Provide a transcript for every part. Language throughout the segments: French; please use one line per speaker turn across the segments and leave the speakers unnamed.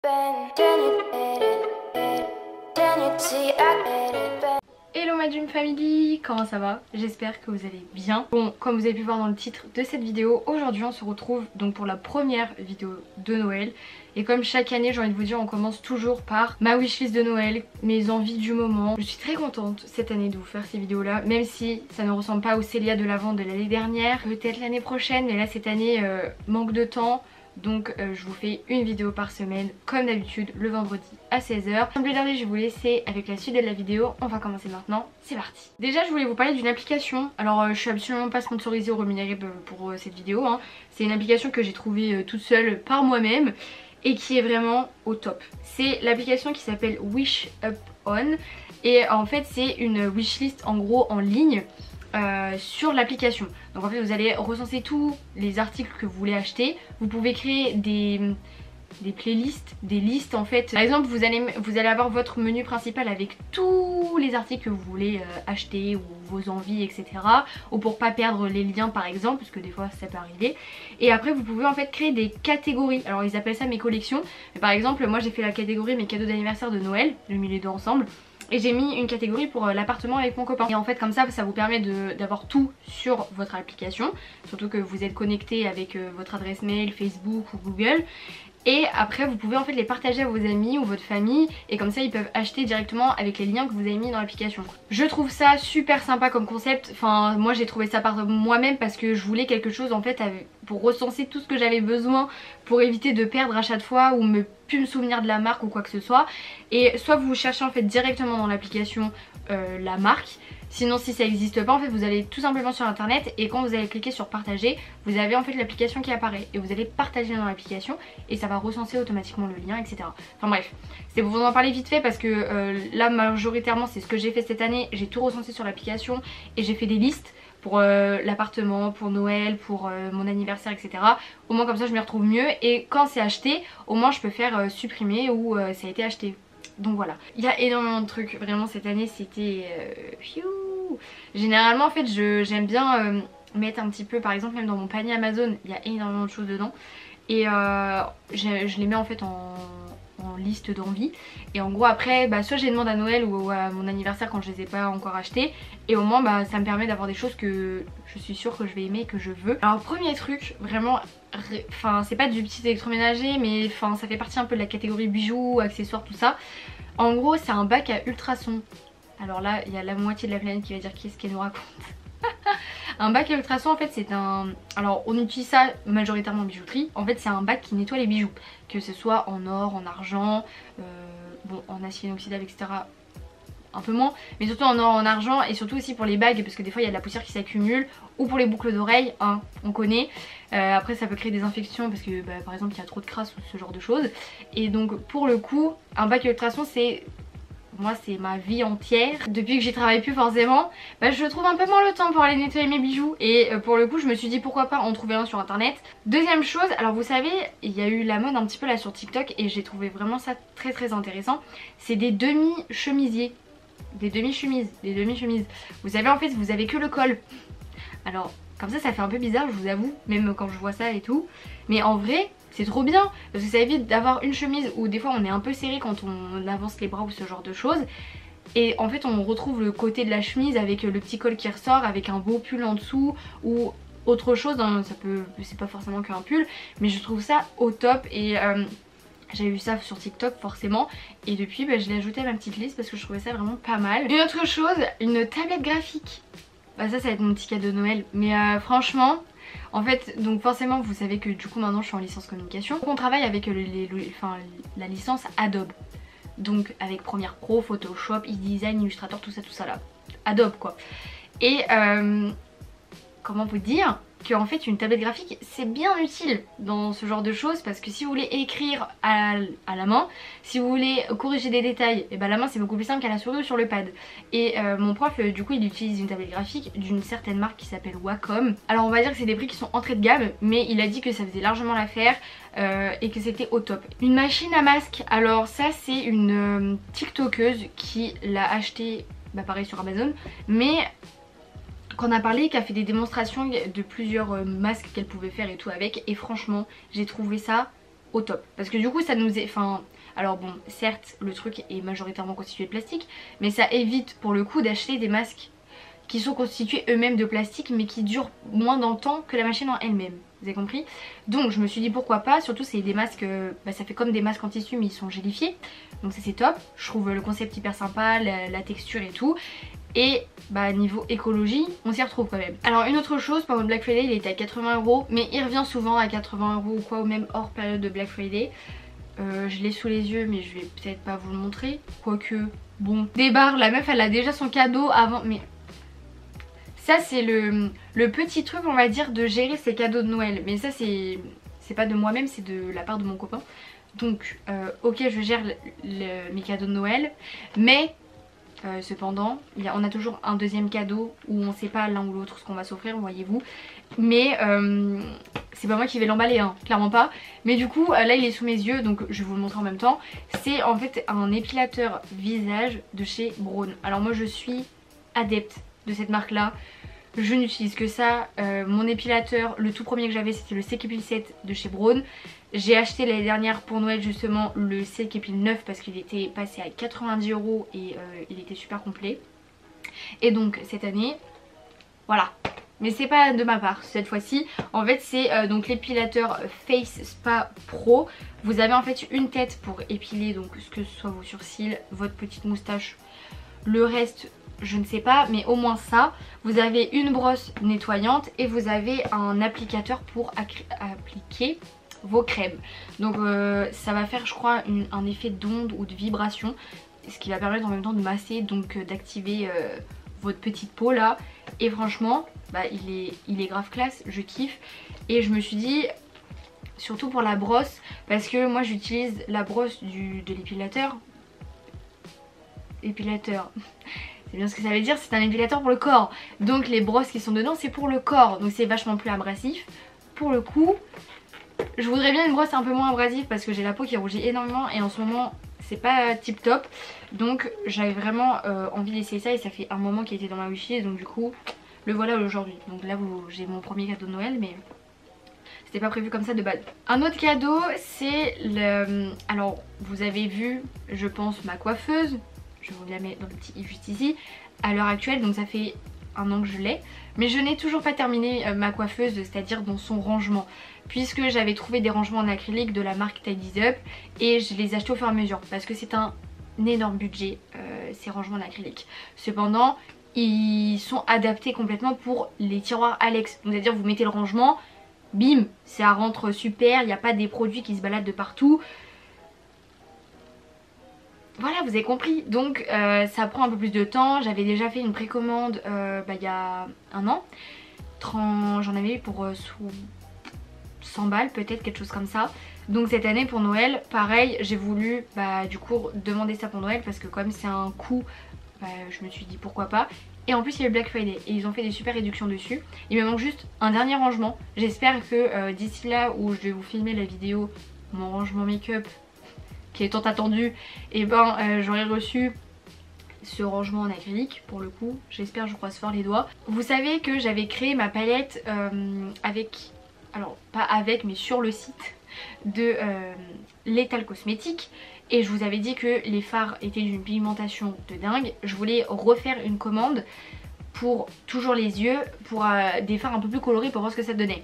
Hello ma Dream Family, comment ça va? J'espère que vous allez bien. Bon, comme vous avez pu voir dans le titre de cette vidéo, aujourd'hui on se retrouve donc pour la première vidéo de Noël. Et comme chaque année, j'ai envie de vous dire, on commence toujours par ma wishlist de Noël, mes envies du moment. Je suis très contente cette année de vous faire ces vidéos là, même si ça ne ressemble pas au Célia de l'avant de l'année dernière. Peut-être l'année prochaine, mais là cette année, manque de temps. Donc je vous fais une vidéo par semaine comme d'habitude le vendredi à 16 h. Sans plus tarder, je vais vous laisser avec la suite de la vidéo. On va commencer maintenant, c'est parti. Déjà je voulais vous parler d'une application. Alors je suis absolument pas sponsorisée ou rémunérée pour cette vidéo hein. C'est une application que j'ai trouvée toute seule par moi-même et qui est vraiment au top. C'est l'application qui s'appelle Wish Up On. Et en fait c'est une wishlist en gros en ligne. Sur l'application. Donc en fait vous allez recenser tous les articles que vous voulez acheter. Vous pouvez créer des playlists, des listes en fait. Par exemple vous allez avoir votre menu principal avec tous les articles que vous voulez acheter ou vos envies etc. Ou pour pas perdre les liens par exemple, parce que des fois ça peut arriver. Et après vous pouvez en fait créer des catégories. Alors ils appellent ça mes collections. Mais par exemple moi j'ai fait la catégorie mes cadeaux d'anniversaire de Noël. J'ai mis les deux ensemble. Et j'ai mis une catégorie pour l'appartement avec mon copain. Et en fait comme ça vous permet d'avoir tout sur votre application. Surtout que vous êtes connecté avec votre adresse mail, Facebook ou Google. Et après vous pouvez en fait les partager à vos amis ou votre famille. Et comme ça ils peuvent acheter directement avec les liens que vous avez mis dans l'application. Je trouve ça super sympa comme concept. Enfin moi j'ai trouvé ça par moi-même parce que je voulais quelque chose en fait pour recenser tout ce que j'avais besoin. Pour éviter de perdre à chaque fois ou plus me souvenir de la marque ou quoi que ce soit. Et soit vous cherchez en fait directement dans l'application la marque. Sinon si ça n'existe pas en fait vous allez tout simplement sur internet et quand vous allez cliquer sur partager vous avez en fait l'application qui apparaît et vous allez partager dans l'application et ça va recenser automatiquement le lien etc. Enfin bref, c'est pour vous en parler vite fait parce que là majoritairement c'est ce que j'ai fait cette année. J'ai tout recensé sur l'application et j'ai fait des listes pour l'appartement, pour Noël, pour mon anniversaire etc. Au moins comme ça je m'y retrouve mieux et quand c'est acheté au moins je peux faire supprimer ou ça a été acheté. Donc voilà, il y a énormément de trucs, vraiment cette année c'était... Généralement en fait j'aime bien mettre un petit peu, par exemple même dans mon panier Amazon, il y a énormément de choses dedans. Et je les mets en fait en liste d'envie. Et en gros après soit je les demande à Noël ou à mon anniversaire quand je les ai pas encore achetés. Et au moins ça me permet d'avoir des choses que je suis sûre que je vais aimer et que je veux. Alors premier truc, vraiment... Enfin c'est pas du petit électroménager mais enfin ça fait partie un peu de la catégorie bijoux, accessoires tout ça. En gros c'est un bac à ultrasons. Alors là il y a la moitié de la planète qui va dire qu'est-ce qu'elle nous raconte. Un bac à ultrasons en fait c'est un... Alors on utilise ça majoritairement en bijouterie. En fait c'est un bac qui nettoie les bijoux. Que ce soit en or, en argent, bon en acier inoxydable etc. Un peu moins, mais surtout en or, en argent et surtout aussi pour les bagues parce que des fois il y a de la poussière qui s'accumule ou pour les boucles d'oreilles, hein, on connaît. Après ça peut créer des infections parce que par exemple il y a trop de crasse ou ce genre de choses. Et donc pour le coup un bac à ultrasons c'est... Moi c'est ma vie entière. Depuis que j'y travaille plus forcément, je trouve un peu moins le temps pour aller nettoyer mes bijoux. Et pour le coup je me suis dit pourquoi pas en trouver un sur internet. Deuxième chose, alors vous savez il y a eu la mode un petit peu là sur TikTok et j'ai trouvé vraiment ça très intéressant. C'est des demi-chemisiers. Des demi-chemises. Vous savez en fait vous avez que le col. Alors comme ça fait un peu bizarre je vous avoue, même quand je vois ça et tout. Mais en vrai c'est trop bien parce que ça évite d'avoir une chemise où des fois on est un peu serré quand on avance les bras ou ce genre de choses. Et en fait on retrouve le côté de la chemise avec le petit col qui ressort, avec un beau pull en dessous ou autre chose, hein, ça peut, c'est pas forcément qu'un pull. Mais je trouve ça au top et... J'ai vu ça sur TikTok forcément et depuis je l'ai ajouté à ma petite liste parce que je trouvais ça vraiment pas mal. Une autre chose, une tablette graphique. Ça va être mon petit cadeau de Noël. Mais franchement, en fait, donc forcément vous savez que du coup maintenant je suis en licence communication. On travaille avec la licence Adobe. Donc avec Premiere Pro, Photoshop, InDesign, Illustrator, tout ça là. Adobe quoi. Et comment vous dire que en fait une tablette graphique c'est bien utile dans ce genre de choses parce que si vous voulez écrire à la main, si vous voulez corriger des détails, et la main c'est beaucoup plus simple qu'à la souris ou sur le pad. Et mon prof du coup il utilise une tablette graphique d'une certaine marque qui s'appelle Wacom. Alors on va dire que c'est des prix qui sont entrée de gamme mais il a dit que ça faisait largement l'affaire et que c'était au top. Une machine à masque, alors ça c'est une tiktokeuse qui l'a acheté pareil sur Amazon mais qu'on a parlé, qui a fait des démonstrations de plusieurs masques qu'elle pouvait faire et tout avec. Et franchement j'ai trouvé ça au top. Parce que du coup ça nous est... Enfin, alors bon, certes le truc est majoritairement constitué de plastique, mais ça évite pour le coup d'acheter des masques qui sont constitués eux-mêmes de plastique mais qui durent moins dans le temps que la machine en elle-même. Vous avez compris? Donc je me suis dit pourquoi pas, surtout c'est des masques, ça fait comme des masques en tissu mais ils sont gélifiés. Donc ça c'est top, je trouve le concept hyper sympa, la texture et tout. Et bah niveau écologie, on s'y retrouve quand même. Alors une autre chose, pendant le Black Friday il était à 80 € mais il revient souvent à 80 € ou quoi, ou même hors période de Black Friday. Je l'ai sous les yeux mais je vais peut-être pas vous le montrer, quoique bon. Des barres, la meuf elle a déjà son cadeau avant, mais... Ça c'est le petit truc on va dire de gérer ses cadeaux de Noël. Mais ça c'est pas de moi-même, c'est de la part de mon copain. Donc ok je gère mes cadeaux de Noël. Mais cependant on a toujours un deuxième cadeau où on sait pas l'un ou l'autre ce qu'on va s'offrir, voyez-vous. Mais c'est pas moi qui vais l'emballer hein, clairement pas. Mais du coup là il est sous mes yeux donc je vais vous le montrer en même temps. C'est en fait un épilateur visage de chez Braun. Alors moi je suis adepte de cette marque là, je n'utilise que ça. Mon épilateur, le tout premier que j'avais c'était le Silk Epil 7 de chez Braun. J'ai acheté l'année dernière pour Noël justement le Silk Epil 9 parce qu'il était passé à 90 € et il était super complet. Et donc cette année, voilà. Mais c'est pas de ma part cette fois-ci. En fait c'est donc l'épilateur Face Spa Pro. Vous avez en fait une tête pour épiler donc ce que ce soit vos sourcils, votre petite moustache, le reste je ne sais pas, mais au moins ça. Vous avez une brosse nettoyante et vous avez un applicateur pour appliquer vos crèmes. Donc ça va faire je crois un effet d'onde ou de vibration, ce qui va permettre en même temps de masser, donc d'activer votre petite peau là. Et franchement bah, il est grave classe, je kiffe. Et je me suis dit, surtout pour la brosse, parce que moi j'utilise la brosse de l'épilateur. C'est bien ce que ça veut dire, c'est un épilateur pour le corps. Donc les brosses qui sont dedans c'est pour le corps, donc c'est vachement plus abrasif. Pour le coup, je voudrais bien une brosse un peu moins abrasive parce que j'ai la peau qui rougit énormément et en ce moment c'est pas tip top. Donc j'avais vraiment envie d'essayer ça et ça fait un moment qu'il était dans ma wishlist, donc du coup le voilà aujourd'hui. Donc là j'ai mon premier cadeau de Noël mais c'était pas prévu comme ça de base. Un autre cadeau c'est le... Alors vous avez vu je pense ma coiffeuse. Je vous la mets dans le petit i juste ici. À l'heure actuelle, donc ça fait un an que je l'ai. Mais je n'ai toujours pas terminé ma coiffeuse, c'est-à-dire dans son rangement. Puisque j'avais trouvé des rangements en acrylique de la marque Tidy's Up. Et je les ai achetés au fur et à mesure. Parce que c'est un énorme budget, ces rangements en acrylique. Cependant, ils sont adaptés complètement pour les tiroirs Alex. C'est-à-dire vous mettez le rangement, bim, ça rentre super. Il n'y a pas des produits qui se baladent de partout. Voilà, vous avez compris. Donc ça prend un peu plus de temps. J'avais déjà fait une précommande il y a un an. J'en avais eu pour 100 balles peut-être, quelque chose comme ça. Donc cette année pour Noël, pareil, j'ai voulu du coup demander ça pour Noël parce que comme c'est un coût, je me suis dit pourquoi pas. Et en plus il y a le Black Friday et ils ont fait des super réductions dessus. Il me manque juste un dernier rangement. J'espère que d'ici là où je vais vous filmer la vidéo, mon rangement make-up qui est tant attendu, et j'aurais reçu ce rangement en acrylique pour le coup. J'espère, je croise fort les doigts. Vous savez que j'avais créé ma palette avec, alors pas avec mais sur le site de Lethal Cosmetics. Et je vous avais dit que les fards étaient d'une pigmentation de dingue. Je voulais refaire une commande pour toujours les yeux, pour des fards un peu plus colorés pour voir ce que ça donnait.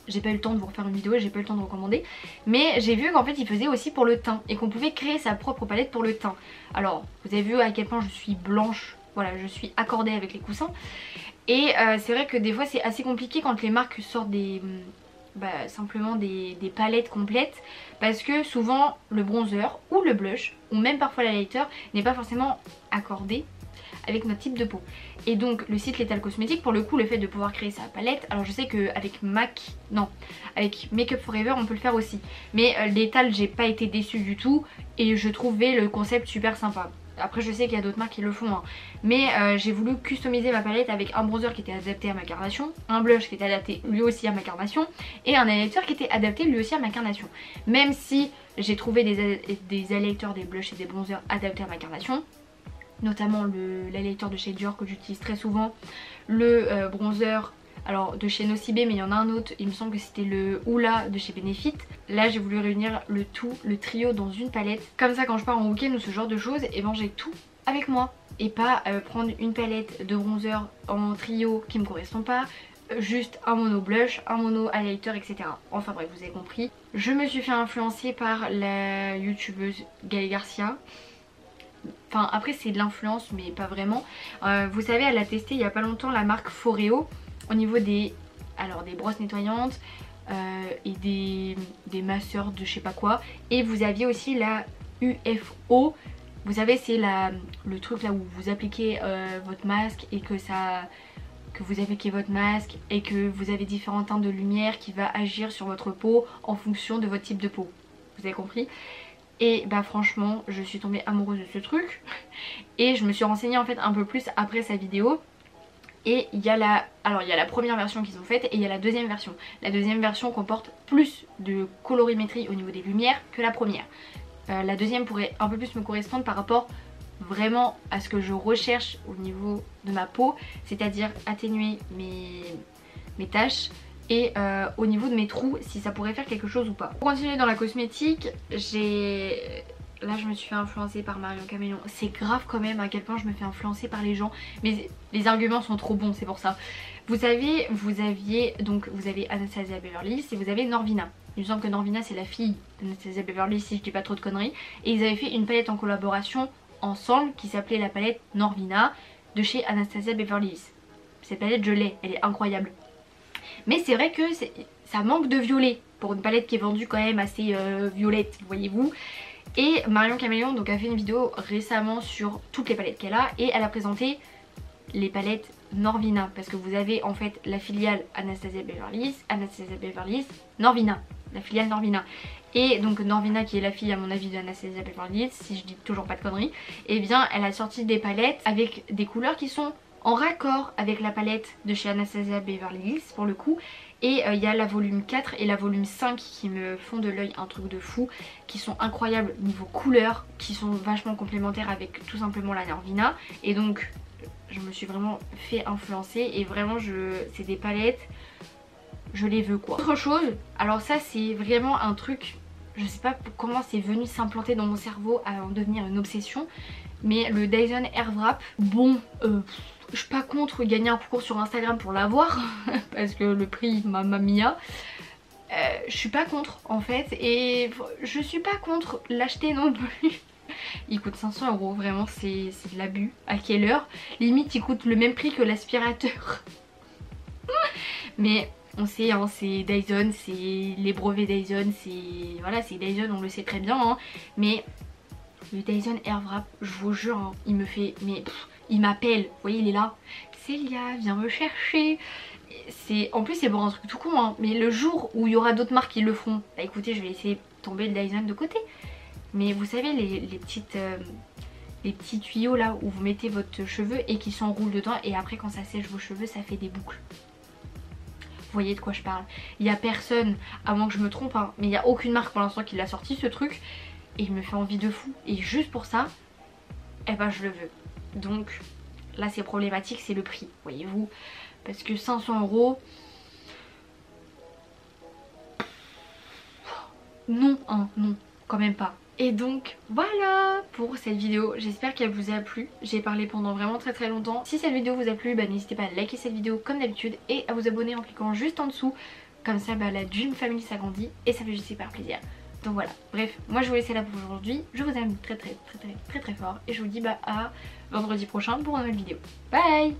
J'ai pas eu le temps de vous refaire une vidéo et j'ai pas eu le temps de recommander. Mais j'ai vu qu'en fait il faisait aussi pour le teint et qu'on pouvait créer sa propre palette pour le teint. Alors vous avez vu à quel point je suis blanche, voilà, je suis accordée avec les coussins. Et c'est vrai que des fois c'est assez compliqué quand les marques sortent simplement des palettes complètes. Parce que souvent le bronzer ou le blush ou même parfois l'highlighter n'est pas forcément accordé avec notre type de peau. Et donc le site Lethal Cosmetics, pour le coup, le fait de pouvoir créer sa palette, alors je sais qu'avec avec Makeup Forever on peut le faire aussi, mais Lethal j'ai pas été déçue du tout et je trouvais le concept super sympa. Après je sais qu'il y a d'autres marques qui le font hein. Mais j'ai voulu customiser ma palette avec un bronzer qui était adapté à ma carnation, un blush qui était adapté lui aussi à ma carnation et un highlighter qui était adapté lui aussi à ma carnation. Même si j'ai trouvé des highlighters, des blushs et des bronzers adaptés à ma carnation, notamment l'highlighter de chez Dior que j'utilise très souvent, le bronzer alors de chez Nocibé, mais il y en a un autre, il me semble que c'était le Oula de chez Benefit. Là j'ai voulu réunir le trio dans une palette. Comme ça quand je pars en week-end ou ce genre de choses, et ben j'ai tout avec moi. Et pas prendre une palette de bronzer en trio qui me correspond pas, juste un mono blush, un mono highlighter, etc. Enfin bref, vous avez compris. Je me suis fait influencer par la youtubeuse Gaëlle Garcia. Enfin après c'est de l'influence mais pas vraiment. Vous savez, elle a testé il y a pas longtemps la marque Foreo au niveau des brosses nettoyantes et des masseurs de je sais pas quoi. Et vous aviez aussi la UFO. Vous savez, c'est le truc là où vous appliquez votre masque et que vous appliquez votre masque et que vous avez différents teintes de lumière qui va agir sur votre peau en fonction de votre type de peau. Vous avez compris? Et bah franchement je suis tombée amoureuse de ce truc et je me suis renseignée en fait un peu plus après sa vidéo. Et il y a la première version qu'ils ont faite et il y a la deuxième version. La deuxième version comporte plus de colorimétrie au niveau des lumières que la première. La deuxième pourrait un peu plus me correspondre par rapport vraiment à ce que je recherche au niveau de ma peau, c'est-à-dire atténuer mes taches et au niveau de mes trous, si ça pourrait faire quelque chose ou pas. Pour continuer dans la cosmétique, là je me suis fait influencer par Marion Caméléon. C'est grave quand même à quel point je me fais influencer par les gens, mais les arguments sont trop bons, c'est pour ça. Vous avez Anastasia Beverly Hills et vous avez Norvina. Il me semble que Norvina c'est la fille d'Anastasia Beverly Hills si je dis pas trop de conneries. Et ils avaient fait une palette en collaboration ensemble qui s'appelait la palette Norvina de chez Anastasia Beverly Hills. Cette palette je l'ai, elle est incroyable. Mais c'est vrai que ça manque de violet pour une palette qui est vendue quand même assez violette, voyez-vous. Et Marion Caméléon donc a fait une vidéo récemment sur toutes les palettes qu'elle a et elle a présenté les palettes Norvina parce que vous avez en fait la filiale Anastasia Beverly Hills, Norvina, la filiale Norvina. Et donc Norvina qui est la fille à mon avis d'Anastasia Beverly Hills, si je dis toujours pas de conneries, et bien elle a sorti des palettes avec des couleurs qui sont en raccord avec la palette de chez Anastasia Beverly Hills pour le coup. Et il y a la volume 4 et la volume 5 qui me font de l'œil un truc de fou, qui sont incroyables niveau couleur, qui sont vachement complémentaires avec tout simplement la Norvina. Et donc je me suis vraiment fait influencer et vraiment c'est des palettes, je les veux quoi. Autre chose, alors ça c'est vraiment un truc, je sais pas comment c'est venu s'implanter dans mon cerveau à en devenir une obsession, mais le Dyson Airwrap, bon je suis pas contre gagner un concours sur Instagram pour l'avoir parce que le prix mamma mia. Je suis pas contre en fait et je suis pas contre l'acheter non plus. Il coûte 500 €, vraiment c'est de l'abus. À quelle heure? Limite il coûte le même prix que l'aspirateur. Mais on sait hein, c'est Dyson, c'est les brevets Dyson, c'est voilà, c'est Dyson, on le sait très bien hein. Mais le Dyson Airwrap, je vous jure hein, il me fait il m'appelle, vous voyez il est là, Célia viens me chercher. En plus c'est pour un truc tout con hein, mais le jour où il y aura d'autres marques qui le feront, bah écoutez je vais laisser tomber le Dyson de côté. Mais vous savez les petits tuyaux là où vous mettez votre cheveu et qui s'enroulent dedans et après quand ça sèche vos cheveux ça fait des boucles. Vous voyez de quoi je parle. Il n'y a personne, à moins que je me trompe hein, mais il n'y a aucune marque pour l'instant qui l'a sorti ce truc. Et il me fait envie de fou. Et juste pour ça, eh ben je le veux. Donc là c'est problématique, c'est le prix, voyez-vous. Parce que 500 €, non hein, non, quand même pas. Et donc voilà pour cette vidéo, j'espère qu'elle vous a plu. J'ai parlé pendant vraiment très longtemps. Si cette vidéo vous a plu, bah, n'hésitez pas à liker cette vidéo comme d'habitude et à vous abonner en cliquant juste en dessous. Comme ça bah, la Dream Family s'agrandit et ça fait juste super plaisir. Donc voilà, bref, moi je vous laisse là pour aujourd'hui. Je vous aime très fort et je vous dis bah à vendredi prochain pour une nouvelle vidéo. Bye.